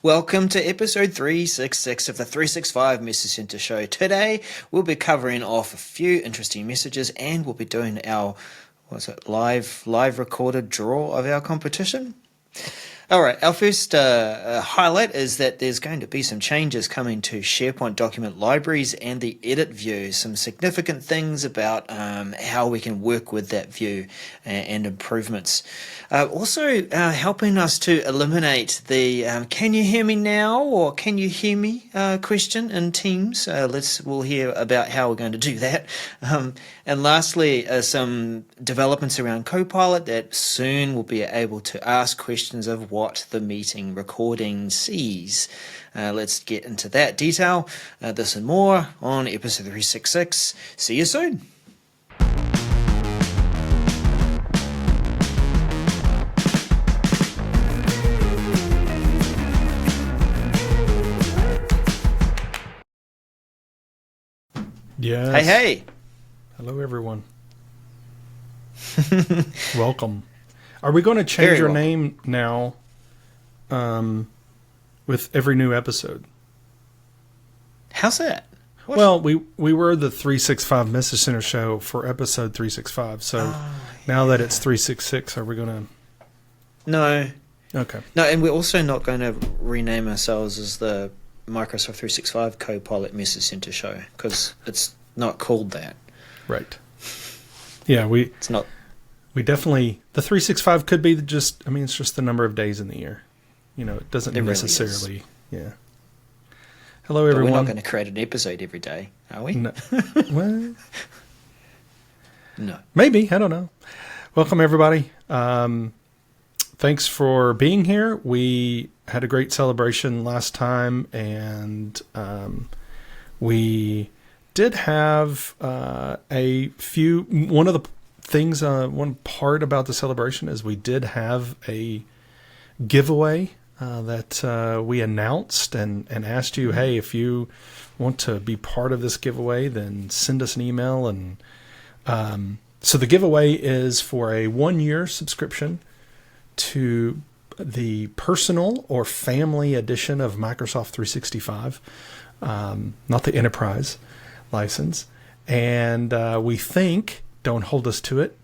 Welcome to episode 366 of the 365 Message Center Show. Today, we'll be covering off a few interesting messages and we'll be doing our, live recorded draw of our competition. All right, our first highlight is that there's going to be some changes coming to SharePoint document libraries and the edit view, some significant things about how we can work with that view and improvements. Also helping us to eliminate the can you hear me now or can you hear me question in Teams. We'll hear about how we're going to do that. And lastly, some developments around Copilot that soon we'll be able to ask questions of what the meeting recording sees. Let's get into that detail. This and more on episode 366. See you soon. Yes. Hey. Hello, everyone. Welcome. Are we going to change our name now with every new episode? How's that? Well, we were the 365 Message Center Show for episode 365. So now that it's 366, are we going to... No. Okay. No, and we're also not going to rename ourselves as the Microsoft 365 Copilot Message Center Show because it's not called that. Right. Yeah, it's not. We definitely, the 365 could be just, it's just the number of days in the year. It doesn't necessarily, really yeah. Hello, everyone. But we're not going to create an episode every day, are we? No. Well, no. Maybe, I don't know. Welcome, everybody. Thanks for being here. We had a great celebration last time, and we did have one of the things, one part about the celebration is we did have a giveaway that we announced and asked you, hey, if you want to be part of this giveaway, then send us an email. And so the giveaway is for a 1-year subscription to the personal or family edition of Microsoft 365, not the enterprise license. And we think, don't hold us to it,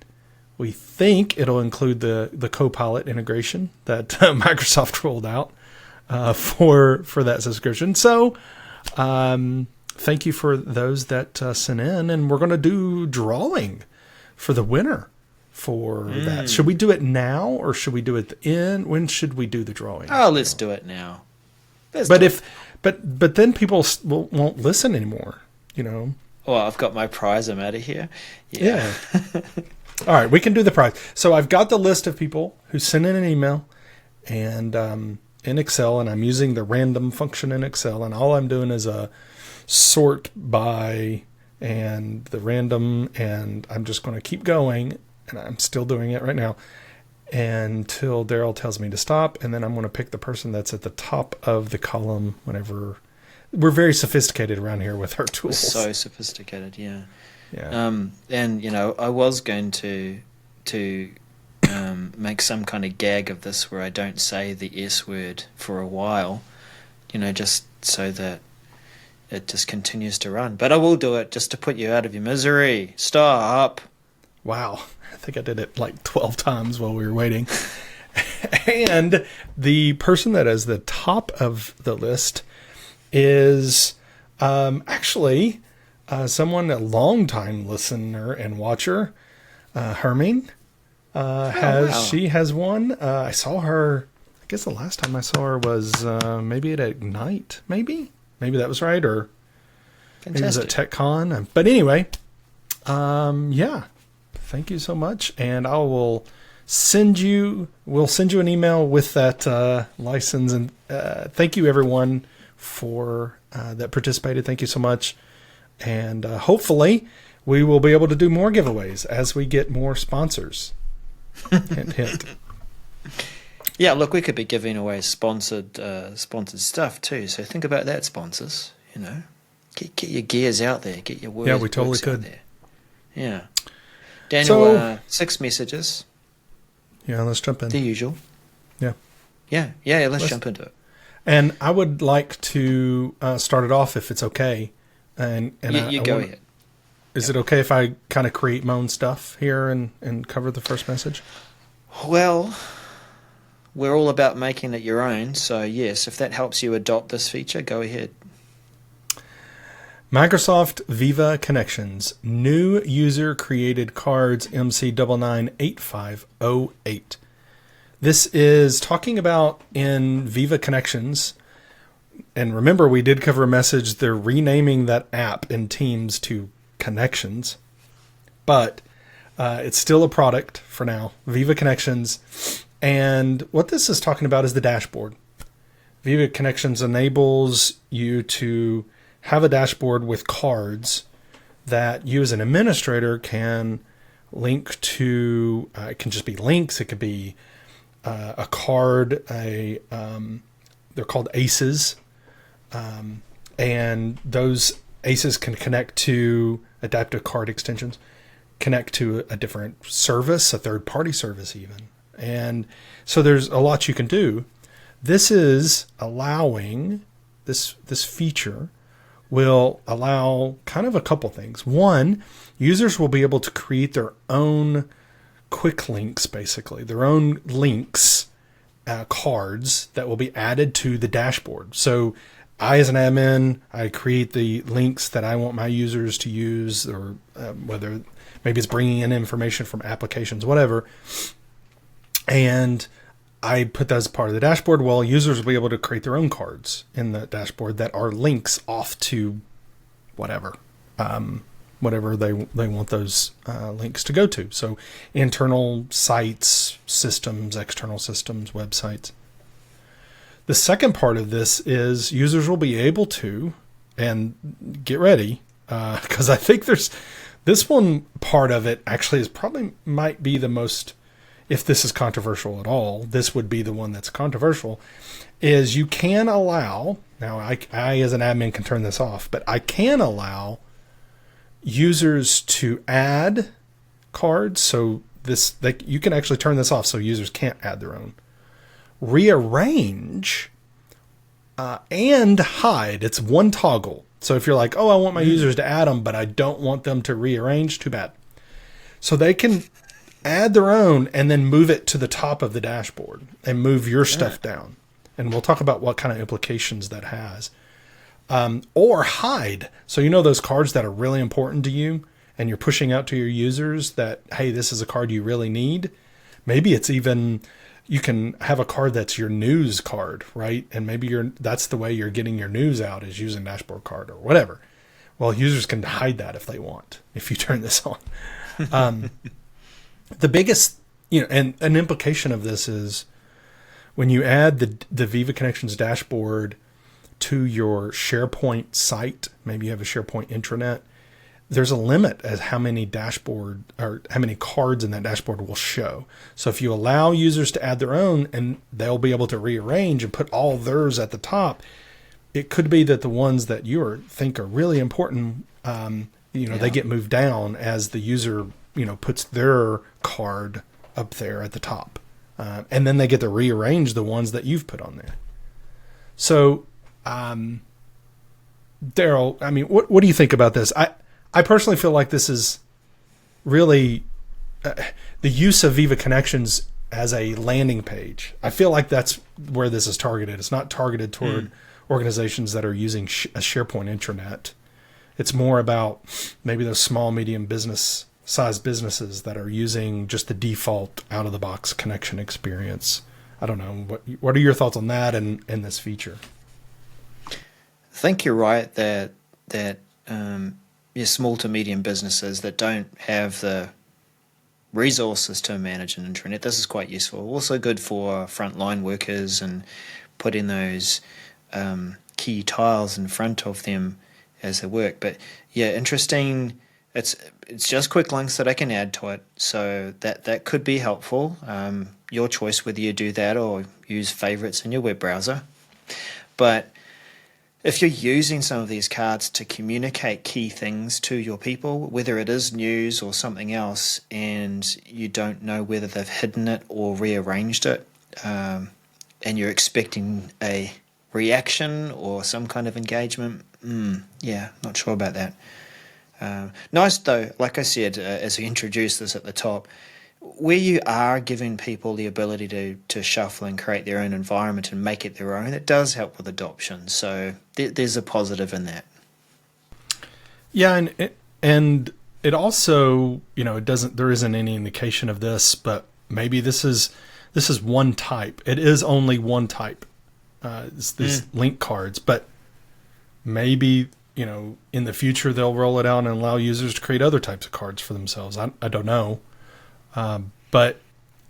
we think it'll include the Copilot integration that Microsoft rolled out for that subscription. So thank you for those that sent in, and we're going to do drawing for the winner for that. Should we do it now or should we do it at the end? When should we do the drawing? Oh, let's do it now. But then people won't listen anymore, Well, I've got my prize. I'm out of here. Yeah. All right, we can do the prize. So I've got the list of people who sent in an email and in Excel, and I'm using the random function in Excel, and all I'm doing is a sort by and the random, and I'm just going to keep going, and I'm still doing it right now until Darrell tells me to stop, and then I'm going to pick the person that's at the top of the column whenever. We're very sophisticated around here with our tools. So sophisticated, yeah. Yeah. And I was going to make some kind of gag of this where I don't say the S word for a while, just so that it just continues to run. But I will do it just to put you out of your misery. Stop. Wow. I think I did it like 12 times while we were waiting. And the person that is the top of the list is actually someone, a long-time listener and watcher, Hermine. She has won. I saw her, I guess the last time I saw her was maybe at Ignite, maybe that was right, or Fantastic. Maybe it was at TechCon. But anyway, yeah, thank you so much, and we'll send you an email with that license, and thank you everyone for that participated. Thank you so much. And hopefully we will be able to do more giveaways as we get more sponsors. Hint, hint. Yeah, look, we could be giving away sponsored stuff too. So think about that, sponsors. Get your gears out there. Get your words. Yeah, we totally could. Out there. Yeah. Daniel, 6 messages. Yeah, let's jump in. The usual. Yeah. Yeah. Let's jump into it. And I would like to start it off if it's okay. And You go ahead. Is it okay if I kind of create my own stuff here and cover the first message? Well, we're all about making it your own, so yes, if that helps you adopt this feature, go ahead. Microsoft Viva Connections, new user created cards MC998508. This is talking about in Viva Connections, and remember we did cover a message, they're renaming that app in Teams to Connections, but it's still a product for now, Viva Connections. And what this is talking about is the dashboard. Viva Connections enables you to have a dashboard with cards that you as an administrator can link to. It can just be links. It could be a card. They're called ACEs, and those ACEs can connect to adaptive card extensions, connect to a different service, a third-party service even. And so there's a lot you can do. This is allowing, this feature will allow kind of a couple things. One, users will be able to create their own quick links, basically, their own links, cards that will be added to the dashboard. So I, as an admin, I create the links that I want my users to use, or whether maybe it's bringing in information from applications, whatever. And I put that as part of the dashboard. Well, users will be able to create their own cards in the dashboard that are links off to whatever they want those links to go to. So internal sites, systems, external systems, websites. The second part of this is users will be able to, and get ready, because I think there's this one part of it actually is probably might be the most, if this is controversial at all, this would be the one that's controversial, is you can allow, now I as an admin can turn this off, but I can allow users to add cards. So you can actually turn this off so users can't add their own. Rearrange and hide. It's one toggle. So if you're like, oh, I want my users to add them, but I don't want them to rearrange, too bad. So they can add their own and then move it to the top of the dashboard and move your stuff down. And we'll talk about what kind of implications that has. Or hide. So you know those cards that are really important to you and you're pushing out to your users that, hey, this is a card you really need. Maybe it's even, you can have a card that's your news card, right? And maybe that's the way you're getting your news out, is using dashboard card or whatever. Well, users can hide that if they want, if you turn this on. The biggest, and an implication of this is when you add the Viva Connections dashboard to your SharePoint site, maybe you have a SharePoint intranet, there's a limit as how many dashboard or how many cards in that dashboard will show. So if you allow users to add their own and they'll be able to rearrange and put all theirs at the top, it could be that the ones that you think are really important, they get moved down as the user, puts their card up there at the top. And then they get to rearrange the ones that you've put on there. So, Darrell, what do you think about this? I personally feel like this is really the use of Viva Connections as a landing page. I feel like that's where this is targeted. It's not targeted toward organizations that are using a SharePoint intranet. It's more about maybe those small, medium sized businesses that are using just the default out-of-the-box connection experience. I don't know. What are your thoughts on that and this feature? I think you're right that small to medium businesses that don't have the resources to manage an intranet, this is quite useful. Also good for frontline workers and putting those key tiles in front of them as they work. But yeah, interesting. It's just quick links that I can add to it, so that could be helpful. Your choice whether you do that or use favorites in your web browser. But if you're using some of these cards to communicate key things to your people, whether it is news or something else, and you don't know whether they've hidden it or rearranged it, and you're expecting a reaction or some kind of engagement. Yeah, not sure about that. Nice though, like I said, as we introduced this at the top, where you are giving people the ability to shuffle and create their own environment and make it their own, it does help with adoption. So there's a positive in that. Yeah, and it also, it doesn't. There isn't any indication of this, but maybe this is one type. It is only one type. It's these link cards, but maybe in the future they'll roll it out and allow users to create other types of cards for themselves. I don't know. But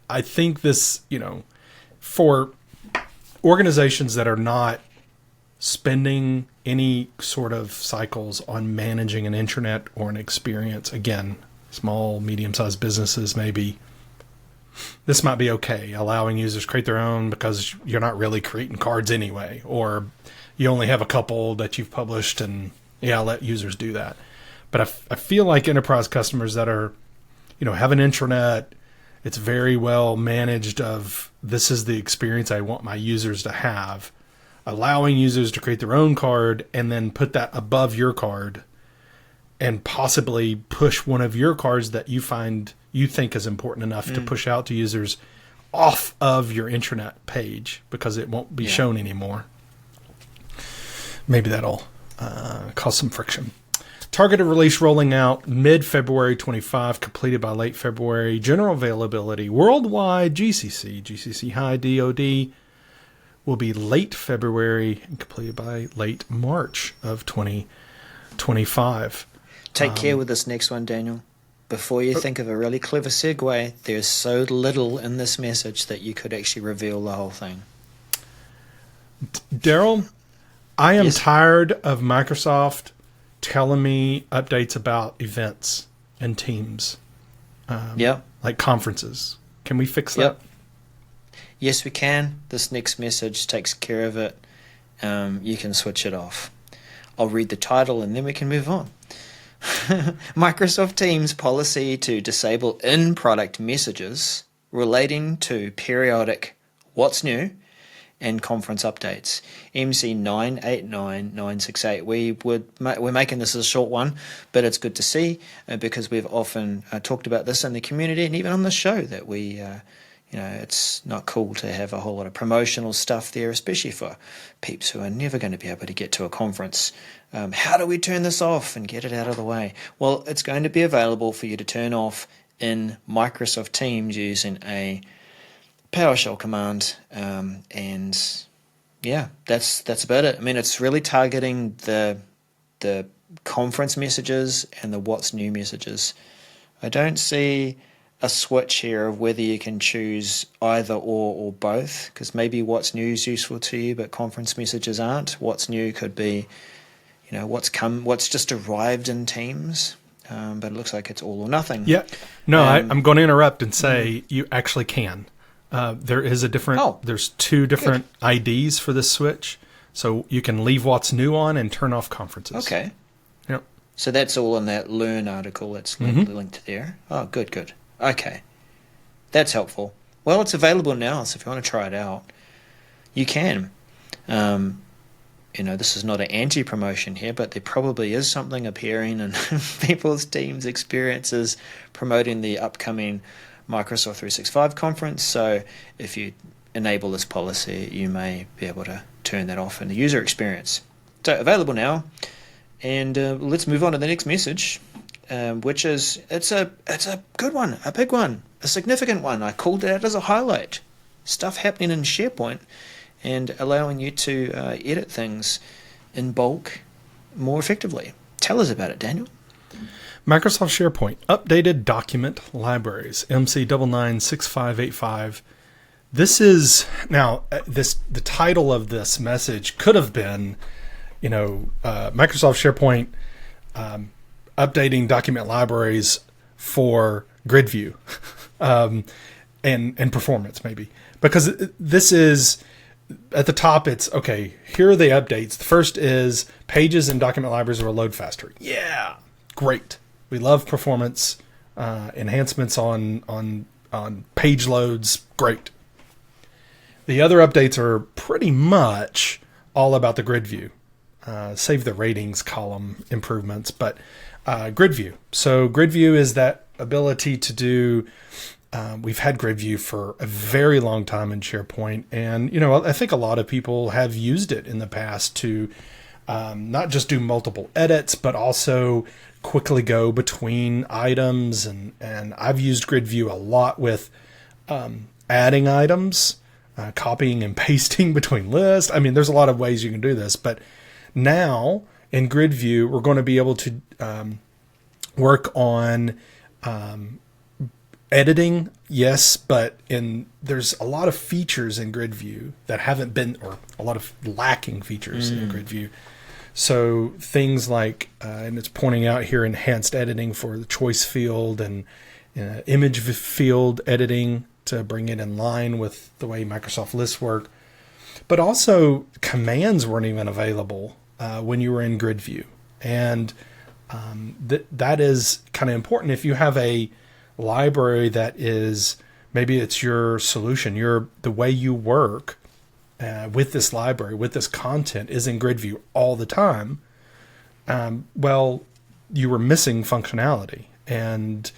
I think this, for organizations that are not spending any sort of cycles on managing an intranet or an experience, again, small, medium-sized businesses, maybe this might be okay, allowing users to create their own because you're not really creating cards anyway, or you only have a couple that you've published and let users do that. But I feel like enterprise customers that are, have an intranet, it's very well managed of this is the experience I want my users to have, allowing users to create their own card and then put that above your card and possibly push one of your cards that you think is important enough to push out to users off of your intranet page because it won't be shown anymore. Maybe that'll cause some friction. Targeted release rolling out mid-February 25, completed by late February. General availability worldwide GCC High DoD will be late February and completed by late March of 2025. Take care with this next one, Daniel. Before you think of a really clever segue, there's so little in this message that you could actually reveal the whole thing. Darrell, I am tired of Microsoft telling me updates about events and teams. Like conferences. Can we fix that? Yes, we can. This next message takes care of it. You can switch it off. I'll read the title and then we can move on. Microsoft Teams policy to disable in-product messages relating to periodic what's new and conference updates. MC 989968. We're making this a short one, but it's good to see because we've often talked about this in the community and even on the show that we, it's not cool to have a whole lot of promotional stuff there, especially for peeps who are never going to be able to get to a conference. How do we turn this off and get it out of the way? Well, it's going to be available for you to turn off in Microsoft Teams using a PowerShell command, and that's about it. I mean, it's really targeting the conference messages and the what's new messages. I don't see a switch here of whether you can choose either or both, because maybe what's new is useful to you, but conference messages aren't. What's new could be, what's just arrived in Teams, but it looks like it's all or nothing. Yeah. No, I'm going to interrupt and say you actually can. There is a different. There's two different IDs for this switch, so you can leave what's new on and turn off conferences. Okay. Yep. So that's all in that Learn article that's linked there. Oh, good. Okay, that's helpful. Well, it's available now, so if you want to try it out, you can. This is not an anti-promotion here, but there probably is something appearing in people's Teams experiences promoting the upcoming Microsoft 365 conference. So if you enable this policy, you may be able to turn that off in the user experience. So available now, and let's move on to the next message, which is it's a good one, a big one, a significant one. I called it out as a highlight. Stuff happening in SharePoint and allowing you to edit things in bulk more effectively. Tell us about it, Daniel. Microsoft SharePoint updated document libraries, MC996585. This is now the title of this message could have been, Microsoft SharePoint updating document libraries for grid view and performance, maybe, because this is at the top. It's okay. Here are the updates. The first is pages and document libraries will load faster. Yeah, great. We love performance enhancements on page loads. Great. The other updates are pretty much all about the grid view. Save the ratings column improvements, but grid view. So grid view is that ability to do. We've had grid view for a very long time in SharePoint, and I think a lot of people have used it in the past to not just do multiple edits, but also quickly go between items. And I've used grid view a lot with adding items, copying and pasting between lists. I mean, there's a lot of ways you can do this, but now in grid view, we're going to be able to work on editing, yes, but there's a lot of features in grid view that haven't been, or a lot of lacking features in grid view. So things like, and it's pointing out here, enhanced editing for the choice field and image field editing to bring it in line with the way Microsoft lists work. But also commands weren't even available when you were in grid view. And that is kind of important. If you have a library that is, maybe it's your solution, the way you work with this library, with this content is in grid view all the time, well, you were missing functionality and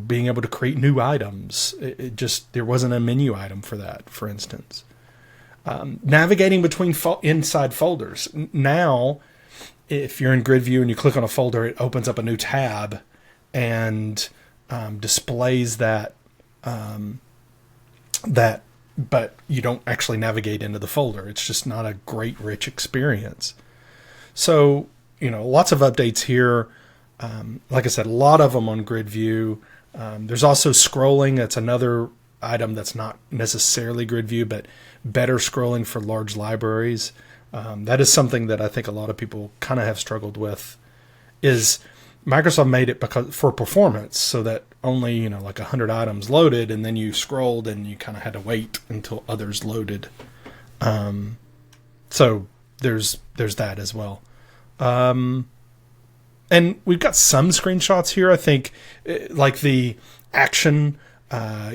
being able to create new items. It just, there wasn't a menu item for that, for instance. Navigating between inside folders. Now, if you're in grid view and you click on a folder, it opens up a new tab and displays that, but you don't actually navigate into the folder. It's just not a great, rich experience. So, lots of updates here. Like I said, a lot of them on grid view. There's also scrolling. That's another item that's not necessarily grid view, but better scrolling for large libraries. That is something that I think a lot of people kind of have struggled with. Is Microsoft made it for performance, so that only like 100 items loaded, and then you scrolled and you kind of had to wait until others loaded. So there's that as well. And we've got some screenshots here. I think like the action.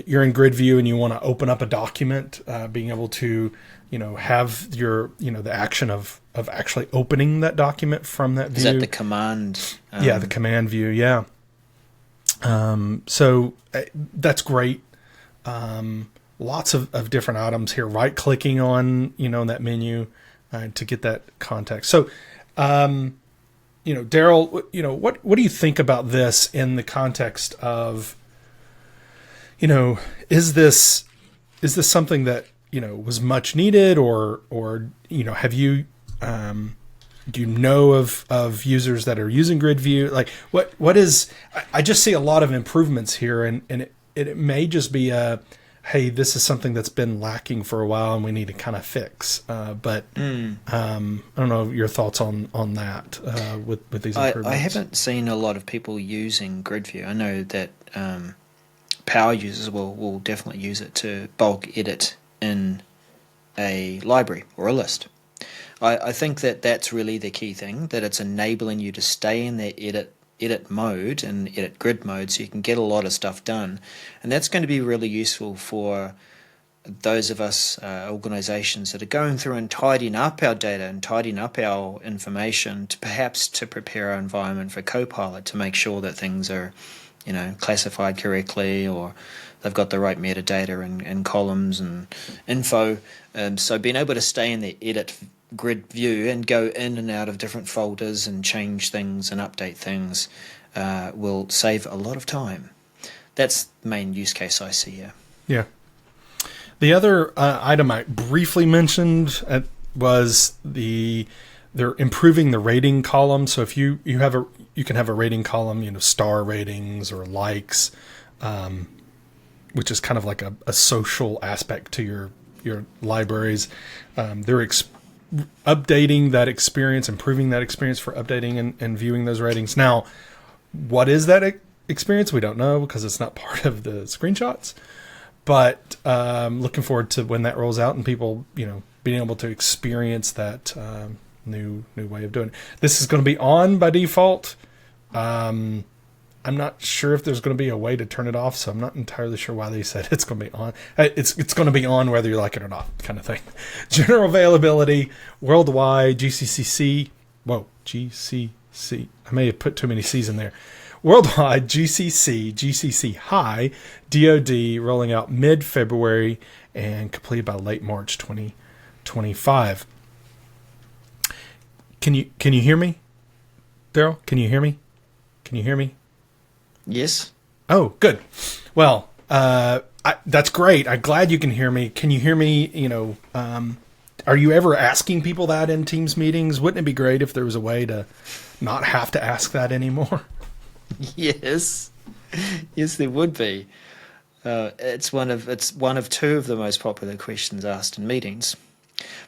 You're in grid view and you want to open up a document, being able to have your the action of actually opening that document from that view. Is that the command? Yeah, the command view. Yeah. So that's great. Lots of different items here. Right clicking on that menu to get that context. So Darrell, what do you think about this in the context of is this something that was much needed, or have you do you know of users that are using grid view? Like what is, I just see a lot of improvements here, and it may just be hey, this is something that's been lacking for a while and we need to kind of fix. But I don't know your thoughts on that with these improvements. I haven't seen a lot of people using grid view. I know that power users will definitely use it to bulk edit in a library or a list. I think that's really the key thing, that it's enabling you to stay in that edit mode and edit grid mode, so you can get a lot of stuff done. And that's going to be really useful for those of us organizations that are going through and tidying up our data and tidying up our information to perhaps to prepare our environment for Copilot, to make sure that things are classified correctly, or they've got the right metadata and columns and info. So being able to stay in the edit grid view and go in and out of different folders and change things and update things will save a lot of time. That's the main use case I see here. Yeah. The other item I briefly mentioned was they're improving the rating column. So if you can have a rating column, star ratings or likes, which is kind of like a social aspect to your libraries. They're updating that experience, improving that experience for updating and viewing those ratings. Now, what is that experience? We don't know because it's not part of the screenshots. But looking forward to when that rolls out and people, being able to experience that new way of doing it. This is going to be on by default. I'm I'm not sure if there's going to be a way to turn it off, so I'm not entirely sure why they said it's going to be on. It's going to be on whether you like it or not, kind of thing. General availability worldwide, GCC. Whoa, GCC. I may have put too many C's in there. Worldwide, GCC High, DoD, rolling out mid-February and completed by late March 2025. Can you hear me, Darrell? Can you hear me? Can you hear me? Yes. Oh, good. Well, that's great. I'm glad you can hear me. Can you hear me? Are you ever asking people that in Teams meetings? Wouldn't it be great if there was a way to not have to ask that anymore? Yes. Yes, there would be. It's one of two of the most popular questions asked in meetings.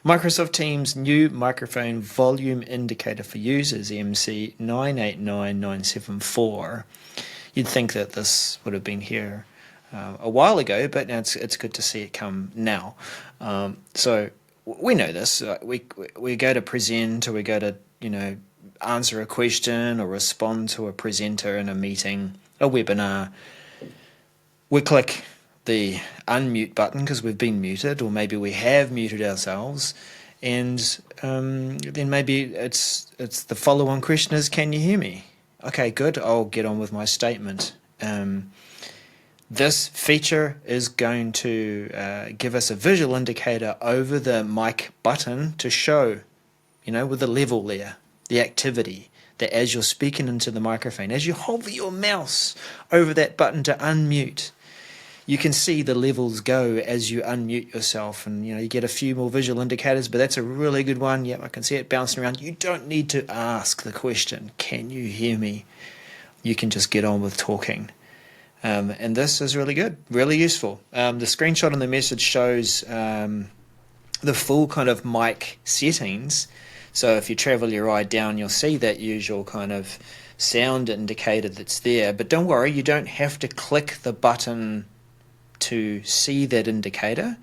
Microsoft Teams' new microphone volume indicator for users, MC 989974. You'd think that this would have been here a while ago, but now it's good to see it come now. So we know this. We go to present, or we go to answer a question or respond to a presenter in a meeting, a webinar. We click the unmute button because we've been muted, or maybe we have muted ourselves, and then maybe it's the follow-on question is, can you hear me? Okay, good. I'll get on with my statement. This feature is going to give us a visual indicator over the mic button to show, with the level there, the activity, that as you're speaking into the microphone, as you hover your mouse over that button to unmute, you can see the levels go as you unmute yourself, and you get a few more visual indicators, but that's a really good one. Yep, I can see it bouncing around. You don't need to ask the question, can you hear me? You can just get on with talking. And this is really good, really useful. The screenshot on the message shows the full kind of mic settings. So if you travel your eye down, you'll see that usual kind of sound indicator that's there. But don't worry, you don't have to click the button to see that indicator.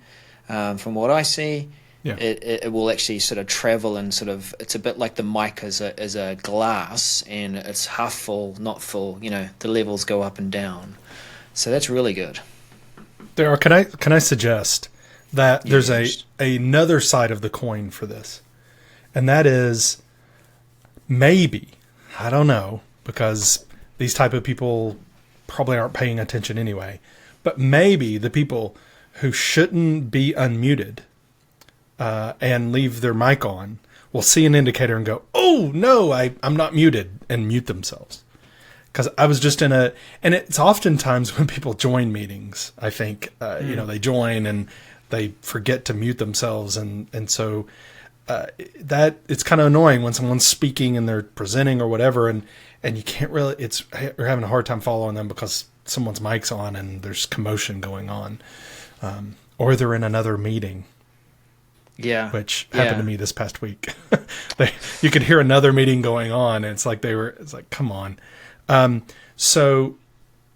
From what I see, it will actually sort of travel and it's a bit like the mic as a glass, and it's half full, not full. The levels go up and down. So that's really good. Darrell, can I suggest that there's another side of the coin for this, and that is maybe, I don't know, because these type of people probably aren't paying attention anyway, but maybe the people who shouldn't be unmuted and leave their mic on will see an indicator and go, oh no, I'm not muted, and mute themselves. Because I was just and it's oftentimes when people join meetings, I think, they join and they forget to mute themselves. And so that it's kind of annoying when someone's speaking and they're presenting or whatever, and you can't really, you're having a hard time following them because someone's mic's on and there's commotion going on, or they're in another meeting. Yeah, which happened to me this past week. You could hear another meeting going on, and it's like come on. So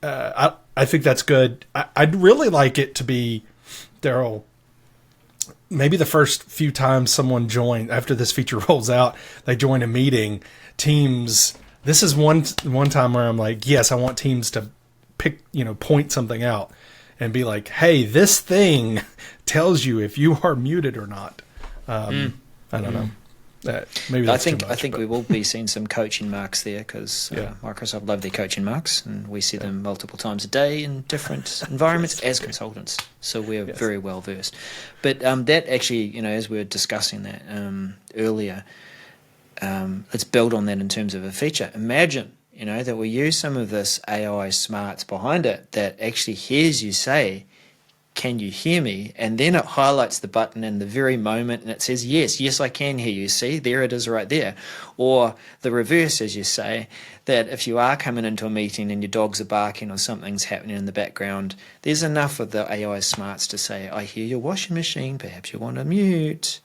I think that's good. I'd really like it to be, Darrell, maybe the first few times someone joined, after this feature rolls out, they join a meeting, Teams. This is one time where I'm like, yes, I want Teams to point something out and be like, hey, this thing tells you if you are muted or not. I don't know. Maybe that's too much, I think we will be seeing some coaching marks there, because Microsoft love their coaching marks, and we see them multiple times a day in different environments as consultants. So we're very well versed. But that actually, as we were discussing that earlier, let's build on that in terms of a feature. Imagine, that we use some of this AI smarts behind it that actually hears you say, can you hear me? And then it highlights the button in the very moment and it says, yes, I can hear you. See, there it is right there. Or the reverse, as you say, that if you are coming into a meeting and your dogs are barking or something's happening in the background, there's enough of the AI smarts to say, I hear your washing machine, perhaps you want to mute.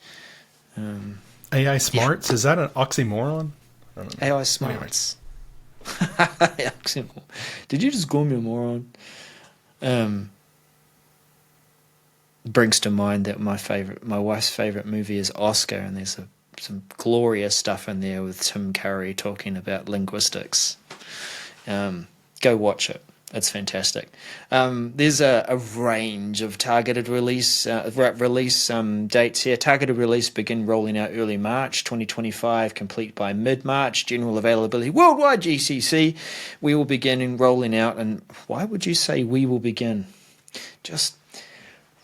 AI smarts? Is that an oxymoron? AI smarts. Oxymoron. Did you just call me a moron? Brings to mind that my wife's favorite movie is Oscar, and there's some glorious stuff in there with Tim Curry talking about linguistics. Go watch it. It's fantastic. There's a range of targeted release dates here. Targeted release begin rolling out early March 2025, complete by mid-March. General availability worldwide GCC. We will begin rolling out, and why would you say we will begin? Just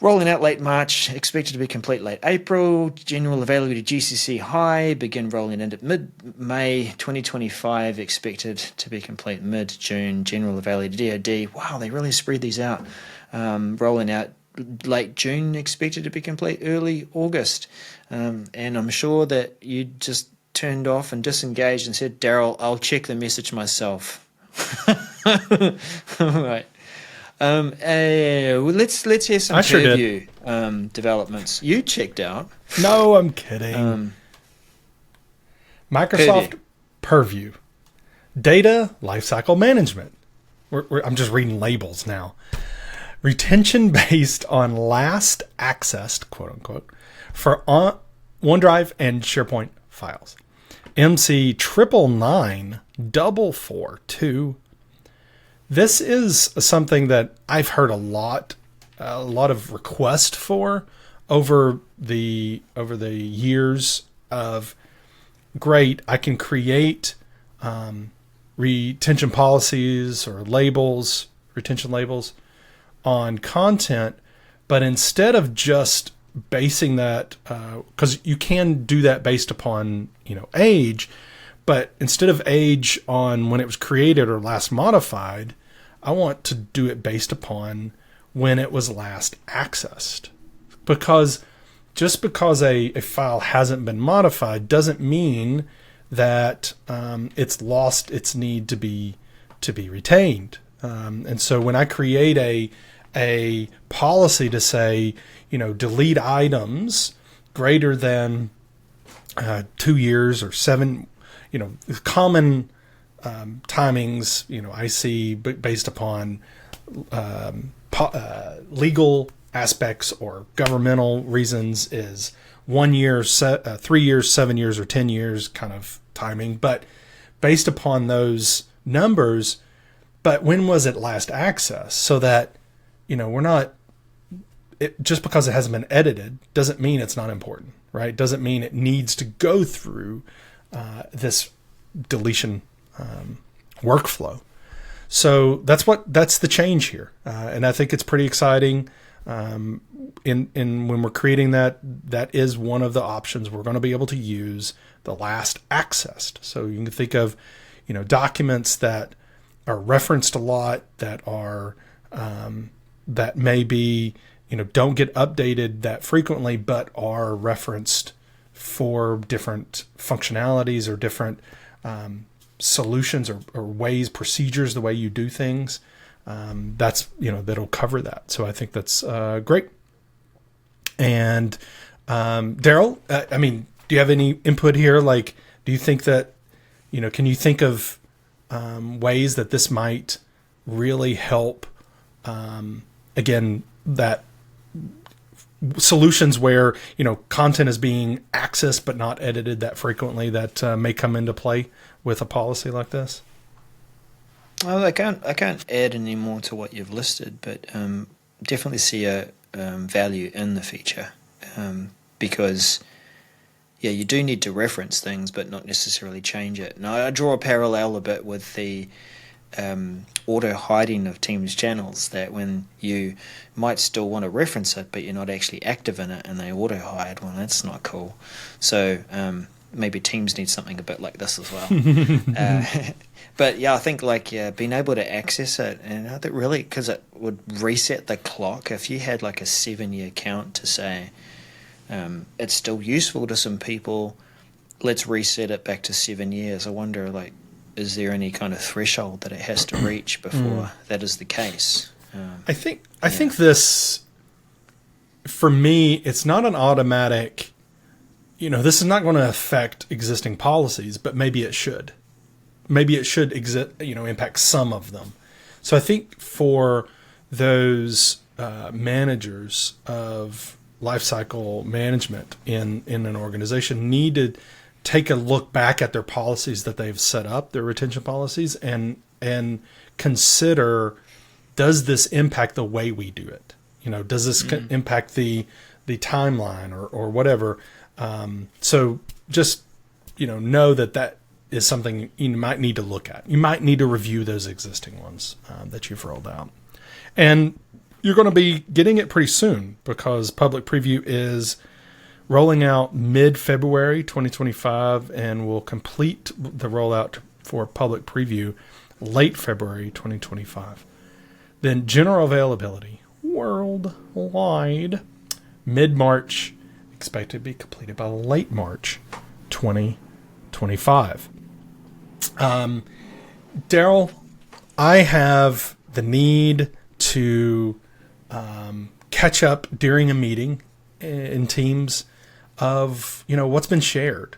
rolling out late March, expected to be complete late April. General availability GCC high, begin rolling into mid-May 2025, expected to be complete mid-June. General availability DoD, wow, they really spread these out. Rolling out late June, expected to be complete early August. And I'm sure that you just turned off and disengaged and said, Darrell, I'll check the message myself. All right. Let's hear some Purview developments you checked out. No, I'm kidding. Microsoft Purview. Data Lifecycle Management. I'm just reading labels now. Retention based on last accessed, quote unquote, for OneDrive and SharePoint files. MC 9994442. This is something that I've heard a lot of requests for over the years of, great, I can create retention policies or labels, retention labels on content, but instead of just basing that, because you can do that based upon, age, but instead of age on when it was created or last modified, I want to do it based upon when it was last accessed. Because just because a file hasn't been modified doesn't mean that it's lost its need to be retained. And so when I create a policy to say, delete items greater than 2 years or 7, common timings, I see based upon legal aspects or governmental reasons is 1 year, 3 years, 7 years, or 10 years kind of timing. But based upon those numbers, but when was it last accessed? So that, we're not, just because it hasn't been edited doesn't mean it's not important, right? Doesn't mean it needs to go through this deletion workflow. So that's the change here, and I think it's pretty exciting. In when we're creating that is one of the options we're going to be able to use, the last accessed. So you can think of documents that are referenced a lot, that are that maybe don't get updated that frequently, but are referenced for different functionalities or different solutions or ways, procedures, the way you do things. That's, that'll cover that. So I think that's great. And Darrell, do you have any input here? Like, do you think that, can you think of ways that this might really help, again, that solutions where, content is being accessed but not edited that frequently, that may come into play with a policy like this? Well, I can't add any more to what you've listed, but definitely see a value in the feature, because you do need to reference things but not necessarily change it. Now, I draw a parallel a bit with the auto hiding of Teams channels, that when you might still want to reference it but you're not actually active in it and they auto hide, well, that's not cool. So maybe Teams needs something a bit like this as well. But I think being able to access it, and that really, because it would reset the clock. If you had like a 7-year count to say it's still useful to some people, let's reset it back to 7 years. I wonder, is there any kind of threshold that it has to reach before that is the case? I think this, for me, it's not an automatic. This is not going to affect existing policies, but maybe it should. Maybe it should impact some of them. So I think for those managers of lifecycle management in an organization needed take a look back at their policies that they've set up, their retention policies, and consider, does this impact the way we do it? Does this impact the timeline or whatever? So just, know that is something you might need to look at. You might need to review those existing ones that you've rolled out. And you're going to be getting it pretty soon, because public preview is rolling out mid-February 2025 and will complete the rollout for public preview late February 2025. Then general availability worldwide mid-March, expected to be completed by late March 2025. Darrell, I have the need to catch up during a meeting in Teams of what's been shared.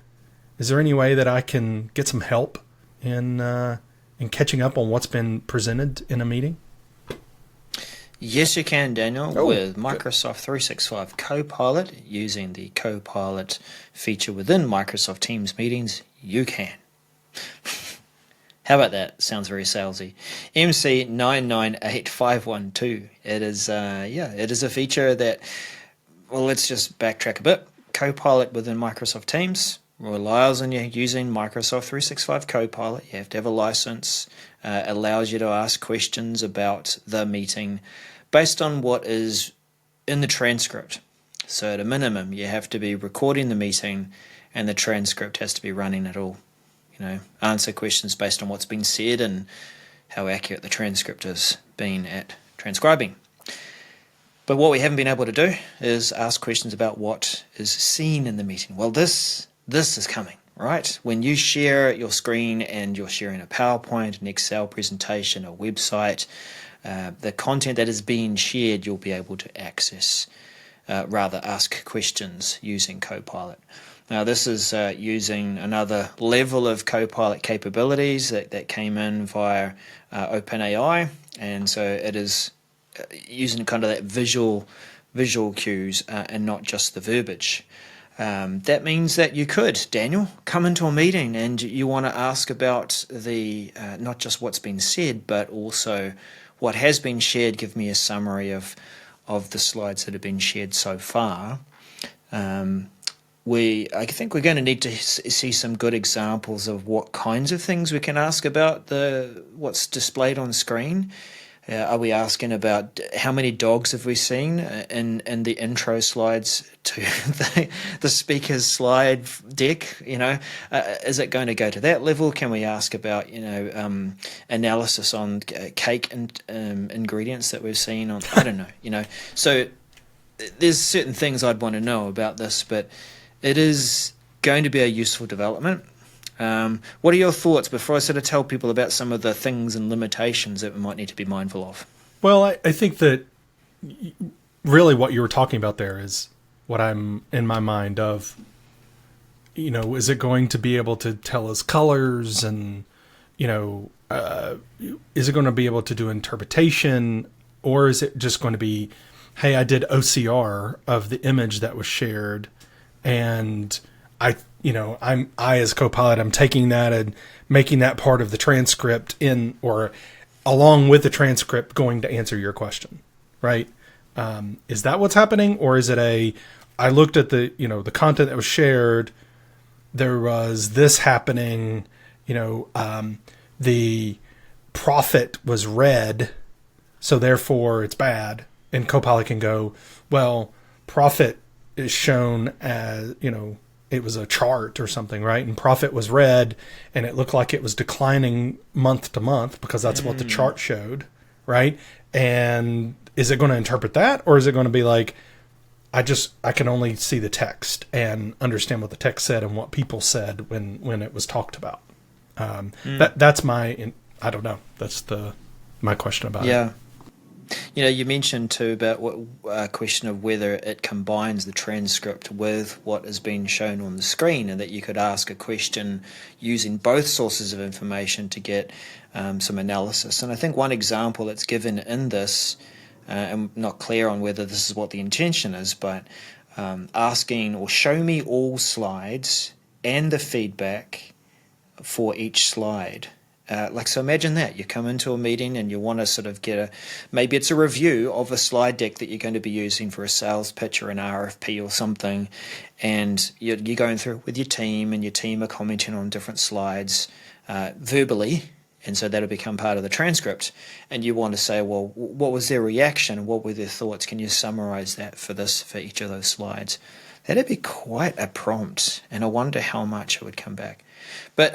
Is there any way that I can get some help in catching up on what's been presented in a meeting? Yes, you can, Daniel, with Microsoft 365 Copilot. Using the Copilot feature within Microsoft Teams meetings, you can. How about that? Sounds very salesy. MC998512. It is, it is a feature that, well, let's just backtrack a bit. Copilot within Microsoft Teams relies on you using Microsoft 365 Copilot. You have to have a license. Allows you to ask questions about the meeting based on what is in the transcript. So at a minimum, you have to be recording the meeting, and the transcript has to be running at all. Answer questions based on what's been said and how accurate the transcript has been at transcribing. But what we haven't been able to do is ask questions about what is seen in the meeting. Well, this is coming, right? When you share your screen and you're sharing a PowerPoint, an Excel presentation, a website, the content that is being shared, you'll be able to access, ask questions using Copilot. Now, this is using another level of Copilot capabilities that came in via OpenAI, and so it is using kind of that visual cues and not just the verbiage. That means that you could, Daniel, come into a meeting and you want to ask about the not just what's been said, but also what has been shared. Give me a summary of the slides that have been shared so far. I think we're going to need to see some good examples of what kinds of things we can ask about what's displayed on screen. Are we asking about how many dogs have we seen in the intro slides to the speaker's slide deck? Is it going to go to that level? Can we ask about analysis on cake and ingredients that we've seen on? I don't know. So there's certain things I'd want to know about this, but it is going to be a useful development. What are your thoughts before I sort of tell people about some of the things and limitations that we might need to be mindful of? Well, I think that really what you were talking about there is what I'm in my mind of, is it going to be able to tell us colors and, is it going to be able to do interpretation, or is it just going to be, hey, I did OCR of the image that was shared, and I as Copilot, I'm taking that and making that part of the transcript or along with the transcript going to answer your question, right? Is that what's happening? Or is it I looked at the content that was shared, there was this happening, the profit was red, so therefore it's bad. And Copilot can go, well, profit is shown as, it was a chart or something, right? And profit was red, and it looked like it was declining month to month because that's what the chart showed, right? And is it going to interpret that, or is it going to be like, I can only see the text and understand what the text said and what people said when it was talked about? That's my, I don't know. That's my question about it. Yeah. You mentioned too about a question of whether it combines the transcript with what is being shown on the screen, and that you could ask a question using both sources of information to get some analysis. And I think one example that's given in this, I'm not clear on whether this is what the intention is, but asking or show me all slides and the feedback for each slide. So imagine that you come into a meeting and you want to sort of maybe it's a review of a slide deck that you're going to be using for a sales pitch or an RFP or something, and you're going through it with your team, and your team are commenting on different slides verbally, and so that'll become part of the transcript, and you want to say, well, what was their reaction? What were their thoughts? Can you summarize that for each of those slides? That'd be quite a prompt, and I wonder how much it would come back. But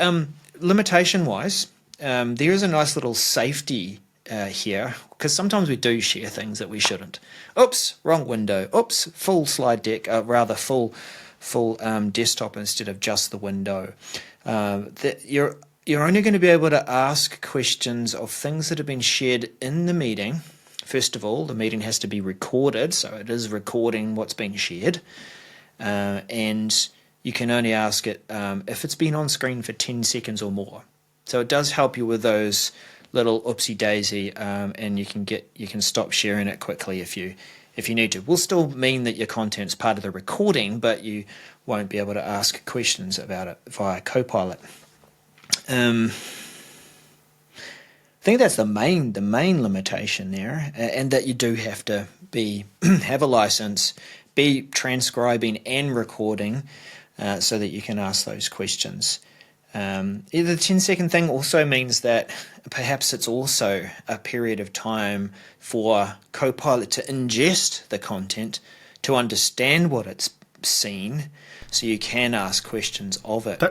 limitation-wise, there is a nice little safety here, because sometimes we do share things that we shouldn't. Oops, wrong window. Oops, full slide deck, rather full desktop instead of just the window. You're only going to be able to ask questions of things that have been shared in the meeting. First of all, the meeting has to be recorded, so it is recording what's being shared. And you can only ask it if it's been on screen for 10 seconds or more. So it does help you with those little oopsie daisy, and you can stop sharing it quickly if you need to. Will still mean that your content's part of the recording, but you won't be able to ask questions about it via Copilot. I think that's the main limitation there, and that you do have to have a license, be transcribing and recording, so that you can ask those questions. The 10-second thing also means that perhaps it's also a period of time for Copilot to ingest the content, to understand what it's seen, so you can ask questions of it.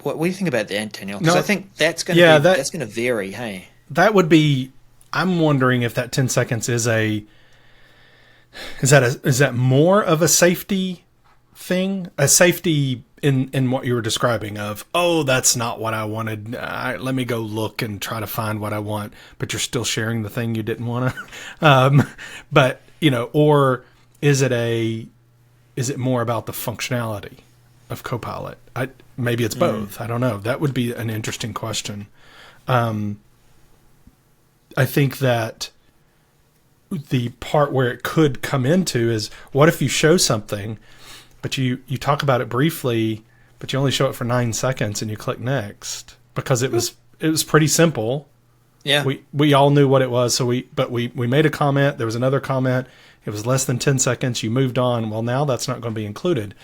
What do you think about that, Daniel? Because I think that's going to vary. Hey, that would be. I'm wondering if that 10 seconds is that more of a safety thing, a safety in what you were describing of, oh, that's not what I wanted. Let me go look and try to find what I want, but you're still sharing the thing you didn't want to. But or is it more about the functionality of Copilot? Maybe it's both. I don't know. That would be an interesting question. I think that the part where it could come into is, what if you show something, but you talk about it briefly, but you only show it for 9 seconds and you click next because it was pretty simple. Yeah. We all knew what it was. So we made a comment. There was another comment. It was less than 10 seconds. You moved on. Well, now that's not going to be included.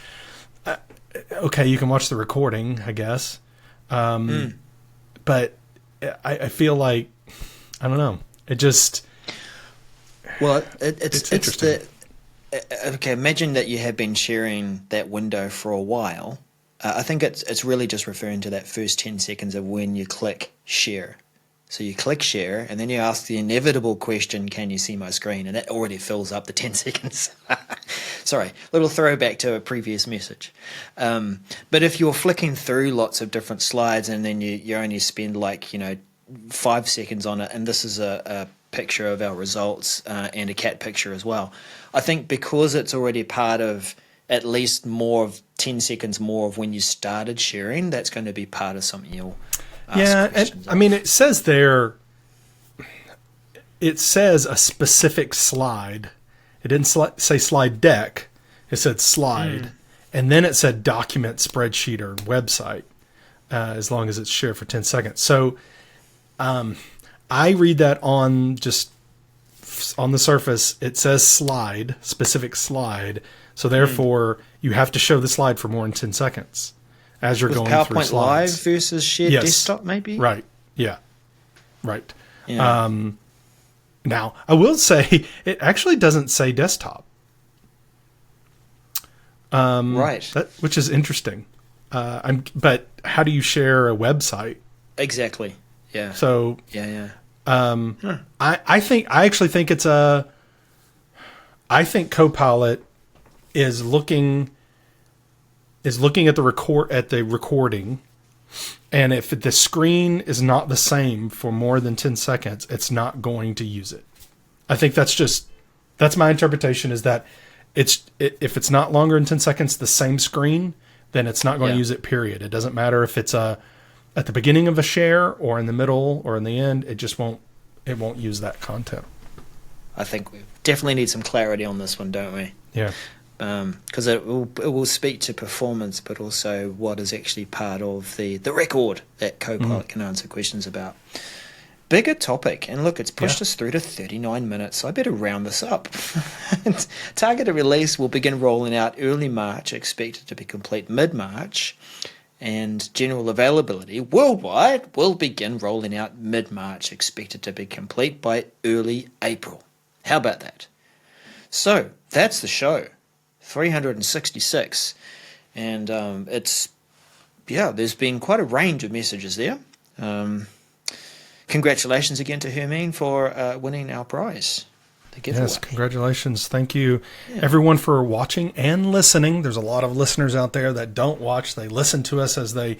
Okay. You can watch the recording, I guess. But I feel like, I don't know. It just, well, it's interesting. Okay, imagine that you have been sharing that window for a while. I think it's really just referring to that first 10 seconds of when you click share. So you click share, and then you ask the inevitable question, can you see my screen? And that already fills up the 10 seconds. Sorry, little throwback to a previous message. But if you're flicking through lots of different slides and then you only spend 5 seconds on it, and this is a picture of our results and a cat picture as well. I think because it's already part of at least more of 10 seconds more of when you started sharing, that's going to be part of something you'll ask questions of. It says there, it says a specific slide. It didn't say slide deck. It said slide. And then it said document, spreadsheet, or website, as long as it's shared for 10 seconds. So I read that on the surface. It says slide, specific slide. So therefore, you have to show the slide for more than 10 seconds as you're going through slides. PowerPoint Live versus shared desktop, maybe? Right. Yeah. Right. Yeah. Now, I will say it actually doesn't say desktop. Right. Which is interesting. But how do you share a website? Exactly. Yeah. So yeah. I actually think I think Copilot is looking at the recording, and if the screen is not the same for more than 10 seconds, it's not going to use it. I think that's my interpretation, is that if it's not longer than 10 seconds, the same screen, then it's not going to use it, period. It doesn't matter if it's at the beginning of a share or in the middle or in the end. It just won't use that content. I think we definitely need some clarity on this one, don't we? Yeah. because it will speak to performance, but also what is actually part of the record that Copilot can answer questions about. Bigger topic, and look, it's pushed us through to 39 minutes, so I better round this up. Targeted release will begin rolling out early March, expected to be complete mid-March, and general availability worldwide will begin rolling out mid-March, expected to be complete by early April. How about that? So, that's the show, 366, and there's been quite a range of messages there. Congratulations again to Hermine for winning our prize, the giveaway. Yes, congratulations. Thank you, everyone, for watching and listening. There's a lot of listeners out there that don't watch. They listen to us as they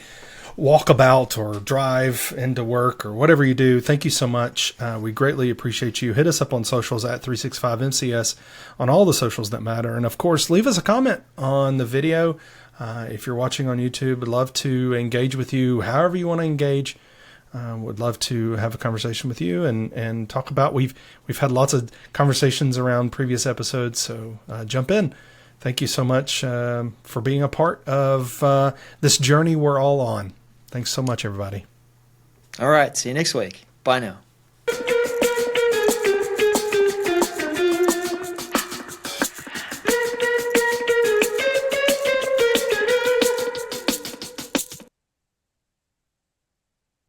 walk about or drive into work or whatever you do. Thank you so much. We greatly appreciate you. Hit us up on socials at 365MCS on all the socials that matter. And, of course, leave us a comment on the video. If you're watching on YouTube, I'd love to engage with you however you want to engage. Would love to have a conversation with you and talk about. We've had lots of conversations around previous episodes, so jump in. Thank you so much for being a part of this journey we're all on. Thanks so much, everybody. All right, see you next week. Bye now.